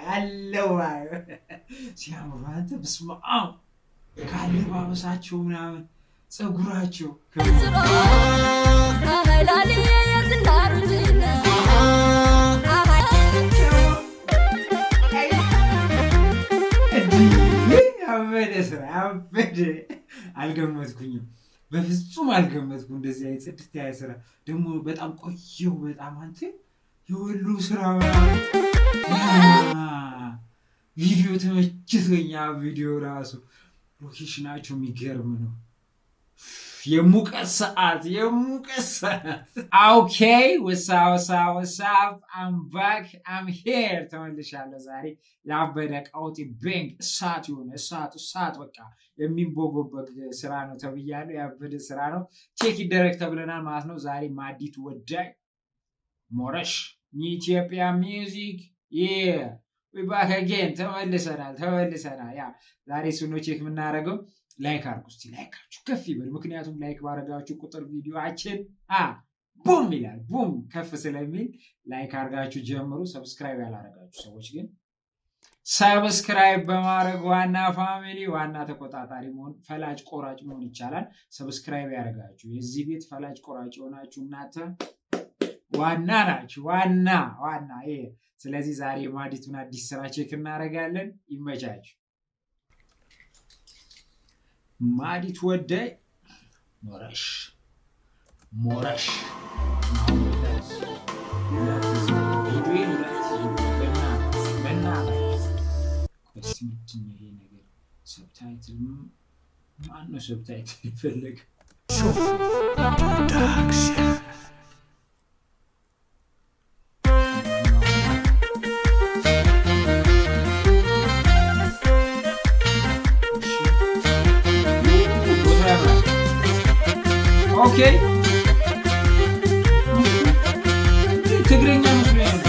ያለው ሲያምሩ አንተ በስመ አብ ካለባበሳቸው ምናምን ፀጉራቸው አበደ አልገመትኩኝም። በፍጹም አልገመትኩም። እንደዚህ አይነት ጽድት ያለ ስራ ደግሞ በጣም ቆየው። በጣም አንተ የወሎ ስራ ቪዲዮ ተመችቶኛል። ቪዲዮ ራሱ ሎኬሽናቸው የሚገርም ነው። የሙቀት ሰዓት ኦኬ። ወሳብ አም ባክ አም ሄር ተመልሻለሁ። ዛሬ ያበደ ቀውጢ ቤንግ እሳት የሆነ እሳት በቃ የሚንቦጎበግ ስራ ነው ተብያለሁ። ያበደ ስራ ነው። ቼክ ይደረግ ተብለናል ማለት ነው። ዛሬ ማዲቱ ወዳይ ሞረሽ ኢትዮጵያ ሚውዚክ ባክ አጌን ተመልሰናል። ያ ዛሬ ሱኖ ቼክ የምናደርገው ላይክ አድርጉ እስቲ። ላይካችሁ ከፍ ይበል። ምክንያቱም ላይክ ባደረጋችሁ ቁጥር ቪዲዮአችን ቡም ይላል። ቡም ከፍ ስለሚል ላይክ አድርጋችሁ ጀምሩ። ሰብስክራይብ ያላደረጋችሁ ሰዎች ግን ሰብስክራይብ በማድረግ ዋና ፋሚሊ ዋና ተቆጣጣሪ መሆን ፈላጭ ቆራጭ መሆን ይቻላል። ሰብስክራይብ ያደረጋችሁ የዚህ ቤት ፈላጭ ቆራጭ የሆናችሁ እናንተ ዋና ናችሁ። ዋና ይሄ። ስለዚህ ዛሬ ማዲቱን አዲስ ስራ ቼክ እናደርጋለን። ይመቻችሁ። ማዲቱ ወዳይ ሞረሽ ይሄ ነገር ሰብታይትል ማነው? ሰብታይትል ይፈልግ ኦኬ። ትግረኛ መስሎኝ ነው።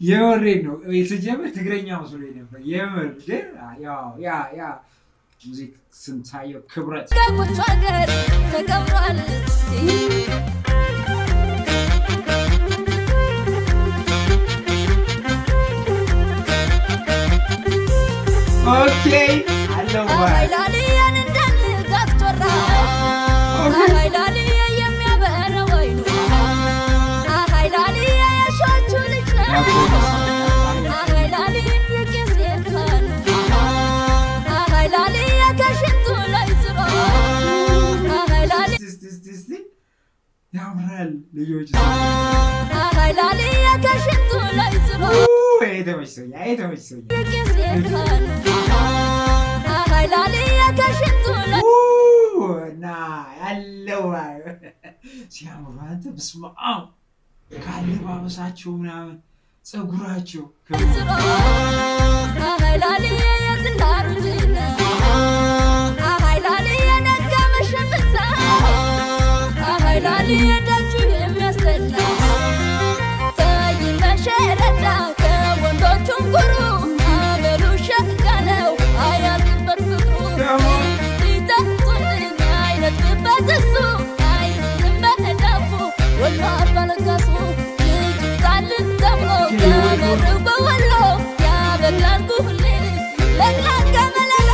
የወሬን ነው ስጀምር ትግረኛ መስሎኝ ነበር። የምር ግን ያ ሙዚክ ስንታየው ክብረት ተከብሯል። ኦኬ አለው አይላሊያን እንዳልጋት ጮራ አይላሊያ የሚያበረው ወይኑ አይላሊያ ያሻቹ ልጅ ነው አይላሊያ የቄስ የካን አይላሊያ ከሽንቱ ላይ ዝሮ አይላሊያ ያምራል። ልጆች አይላሊያ ከሽንቱ ላይ ዝሮ ተመችቶኛል። የቄስ የካን አይላሊያ ከሽንቱ ላይ እና ያለው ሲያምሩ አንተ በስመ አብ ካለባበሳቸው ምናምን ፀጉራቸው አይላሊያ የዝናሩ ጅነ አይላሊያ ነጋመሸፍሳ አይላሊያ ዳጁ የሚያስጠላ ተይመሸረዳ ከወንዶቹም ጉሩ አበሉ ሸጋ ነው አያልቅበት ፍቅሩ ሊጠጡን አይነጥበት እሱ አይዝመዳፉ ወሎ አባለጋሱ ልጁ ጣልን ተብሎ ከመር በወሎ ያበላል ጉህሌ ለቅላቀ መለሎ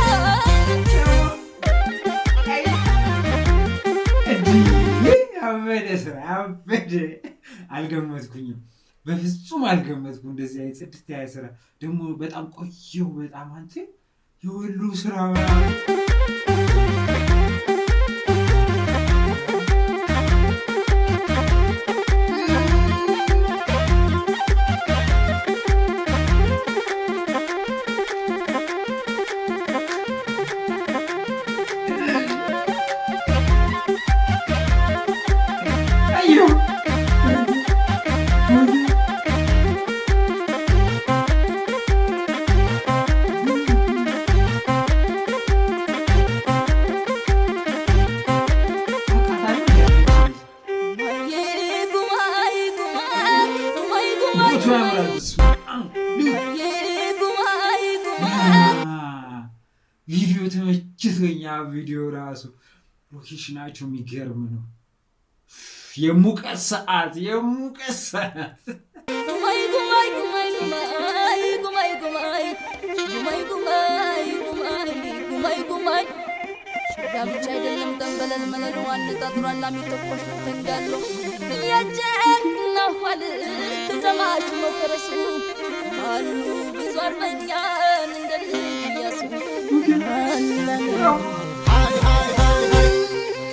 አበደ ስራ አበደ። አልገመትኩኝም። በፍጹም አልገመትኩም። እንደዚህ አይነት ጽድት ያለ ስራ ደግሞ በጣም ቆየው። በጣም አንተ የወሎ ስራ ቪዲዮ ተመችቶኛ ቪዲዮ ራሱ ሎኬሽናቸው የሚገርም ነው። የሙቀት ሰዓት ብቻ አይደለም ተንበለል መለል ዋን ተጥሯል አሚተቆሽ ተንጋሎ ያጀና ኋል ተዘማች ነው ፈረሱ አሉ ብዙ አርበኛን እንደልያሱ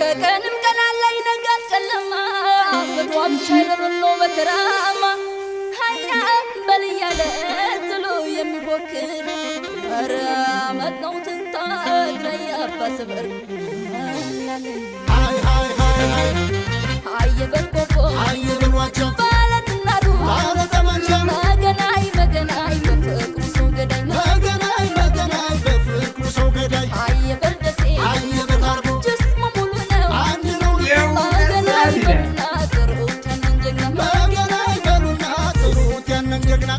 ከቀንም ቀን ላይ ነጋል ጨለማ በጧ ብቻ አይደለም ነው በከራማ ሃያ በልያለ ጥሎ የሚፎክር ኧረ መጣው ትንታግረያ ባሰበር አየ በቆቆ አየ በሏቸው ባለትናሩ መገናይ በፍቅሩ ሰው ገዳይ በፍቅሩ ሰው ገዳይ አየ በርደሴ አየ በታርጎ ጅስሙ ሙሉ ነው አንድ ነው መገናይ በሉና ጥሩት ያንን ጀግና መገናይ በሉና ጥሩት ያንን ጀግና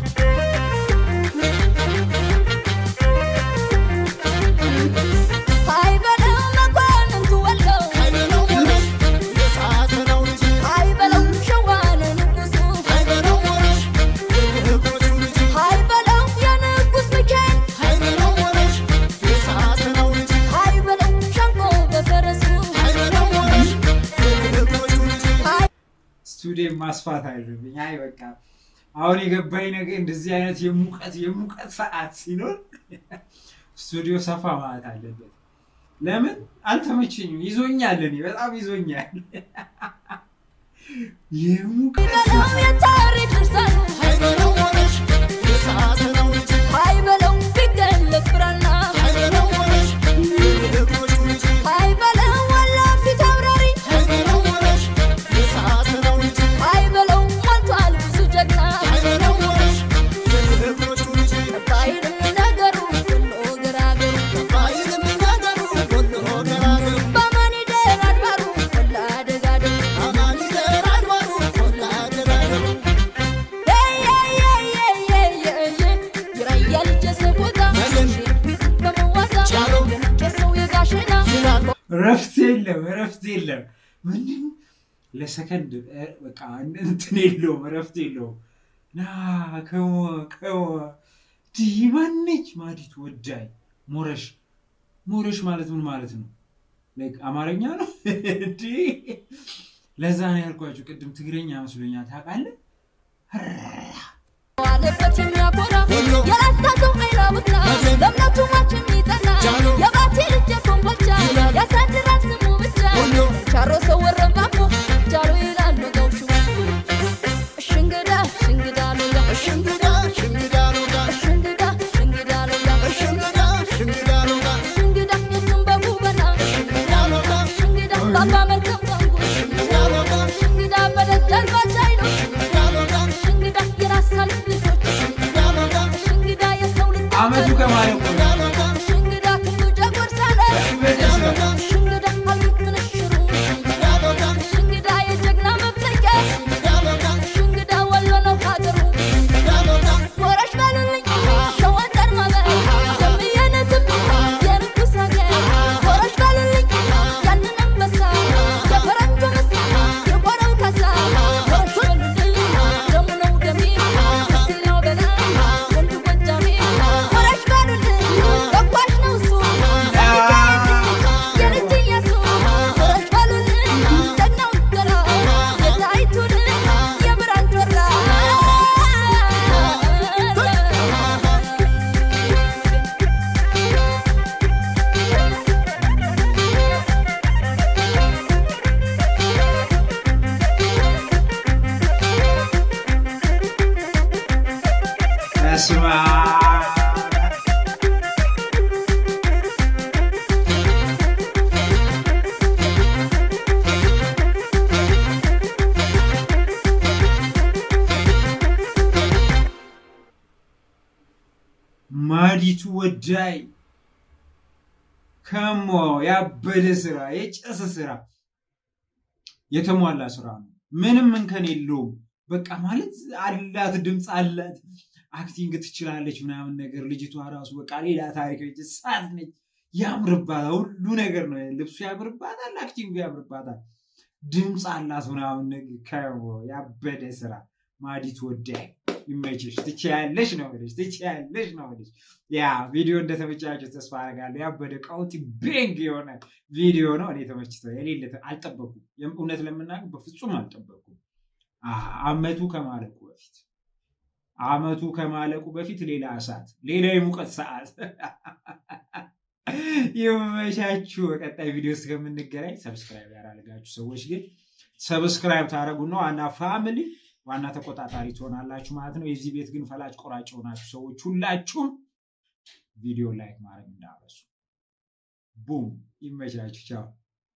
ስቱዲዮ ማስፋት አይደለም። አይ በቃ አሁን የገባኝ ነገር እንደዚህ አይነት የሙቀት ሰዓት ሲኖር ስቱዲዮ ሰፋ ማለት አለበት። ለምን አልተመቸኝም፣ ይዞኛል፣ እኔ በጣም ይዞኛል። የሙቀት የታሪክ ድርሳኑ ሃይበለው ወረሽ የሰዓት ነው እንጂ ሃይበለው ቢገለጥ ብራና ሃይበለው ወረሽ ሃይበለው ወላ ፊት አብራሪ ሃይበለው ወረሽ የሰዓት ነው እንጂ ሃይበለው ሞልቷል ብዙ ጀግና ሃይበለው ወረሽ ባይልም ነገሩ ሁሉ ገራገሩ ባይልም ነገሩ ሁሉ ገራገሩ በማን ይደር አድባሩ ሁላ ደጋደሩ በማን ይደር አድባሩ ሁላ ደጋደሩ ይራያል ጀሰቦታ በመዋዛ የነጨሰው የጋሽና እረፍት የለም። ምንም ለሰከንድ በቃ እንትን የለውም፣ እረፍት የለውም። ና ከሞ ማነች ማዲቱ ወዳይ ሞረሽ ማለት ምን ማለት ነው? አማርኛ ነው እንዴ? ለዛ ነው ያልኳችሁ ቅድም ትግረኛ መስሎኛል። ታውቃለህ? ዋለበት የሚያኮራ የራስታ ሰው አይራቡትና ለምነቱ ማችን ይጸና የባቲ ልጅ ኮምቦልቻ ያሳድራል ስሙ ብቻ ቻሮ ሰው ወረባቦ ቻሮ ይላል ወጋውሹ ሽንግዳ ሎጋ ሽንግዳ ሎጋ ሽንግዳ የቱን በጉበና ሽንግዳ ባባ መልከም ታንጉ ሽንግዳ በደጃል ባቻይ ነው ሽንግዳ የራሳል ልጆች ሽንግዳ የሰው ልጅ አመቱ ከማለት ነው። ሽንግዳ ክንዱ ጀጎር ሳለ ሽንግዳ አልኩት ምንሽሩ ሽንግዳ የጀግና መፍለቂያ ሽንግዳ ወሎ ነው ሀገሩ ወረሽ በሉልኝ ሸዋን ጠርማመ የምየነትም የንጉስ ሀገር ወረሽ በሉልኝ ያንን አንበሳ የፈረንጆ መሳ የቆረው ካሳ ወረሽ በሉልኝ ደሙ ነው ደሜ ሲል ነው በላ ወንዱ ጎጃሜ ወረሽ በሉልኝ ገባሽ ነው እሱ የልጅ ኢየሱ ወረሽ በሉልኝ ጀግናው ገራ የታይቱን የብራን ጆራ በስመ አብ ማዲቱ ወዳይ ከሞ ያበደ ስራ፣ የጨሰ ስራ፣ የተሟላ ስራ ነው። ምንም እንከን የለውም። በቃ ማለት አላት፣ ድምፅ አላት፣ አክቲንግ ትችላለች ምናምን ነገር። ልጅቷ ራሱ በቃ ሌላ ታሪክ ነች፣ እሳት ነች። ያምርባታል። ሁሉ ነገር ነው። ልብሱ ያምርባታል፣ አክቲንጉ ያምርባታል። ድምፅ አላት ምናምን ያበደ ስራ። ማዲት ወዳይ ይመችሽ፣ ትችያለሽ ነው ልጅ፣ ትችያለሽ ነው ልጅ። ያ ቪዲዮ እንደተመቻችሁ ተስፋ አደርጋለሁ። ያበደ ቀውጢ ቤንግ የሆነ ቪዲዮ ነው። እኔ ተመችቶ የሌለ አልጠበኩም። እውነት ለምናገር በፍጹም አልጠበኩም። አመቱ ከማለቁ በፊት ሌላ እሳት፣ ሌላ የሙቀት ሰዓት። ይመቻችሁ። በቀጣይ ቪዲዮ እስከምንገናኝ ሰብስክራይብ ያላደረጋችሁ ሰዎች ግን ሰብስክራይብ ታደርጉና ዋና ፋሚሊ ዋና ተቆጣጣሪ ትሆናላችሁ ማለት ነው። የዚህ ቤት ግን ፈላጭ ቆራጭ ሆናችሁ ሰዎች ሁላችሁም ቪዲዮ ላይክ ማድረግ እንዳትረሱ። ቡም። ይመቻችሁ። ቻው